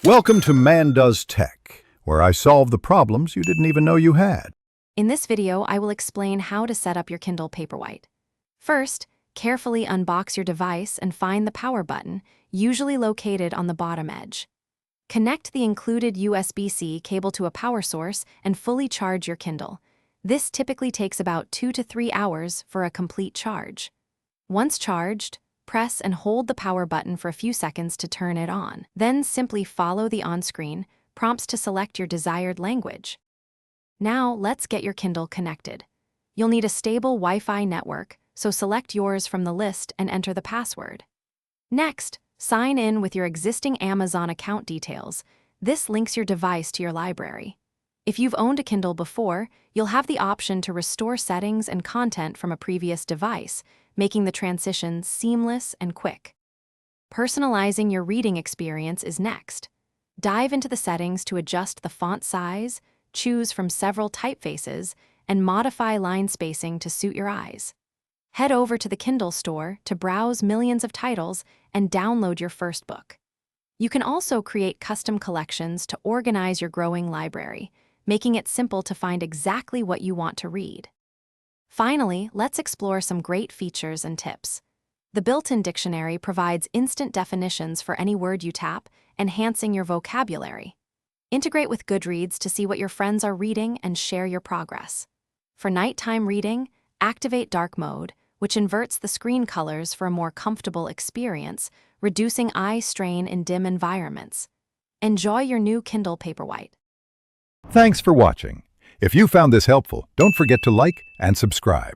Welcome to Man Does Tech, where I solve the problems you didn't even know you had. In this video, I will explain how to set up your Kindle Paperwhite. First, carefully unbox your device and find the power button, usually located on the bottom edge. Connect the included USB-C cable to a power source and fully charge your Kindle. This typically takes about 2 to 3 hours for a complete charge. Once charged, press and hold the power button for a few seconds to turn it on. Then simply follow the on-screen prompts to select your desired language. Now, let's get your Kindle connected. You'll need a stable Wi-Fi network, so select yours from the list and enter the password. Next, sign in with your existing Amazon account details. This links your device to your library. If you've owned a Kindle before, you'll have the option to restore settings and content from a previous device, making the transition seamless and quick. Personalizing your reading experience is next. Dive into the settings to adjust the font size, choose from several typefaces, and modify line spacing to suit your eyes. Head over to the Kindle store to browse millions of titles and download your first book. You can also create custom collections to organize your growing library, making it simple to find exactly what you want to read. Finally, let's explore some great features and tips. The built-in dictionary provides instant definitions for any word you tap, enhancing your vocabulary. Integrate with Goodreads to see what your friends are reading and share your progress. For nighttime reading, activate dark mode, which inverts the screen colors for a more comfortable experience, reducing eye strain in dim environments. Enjoy your new Kindle Paperwhite. Thanks for watching. If you found this helpful, don't forget to like and subscribe.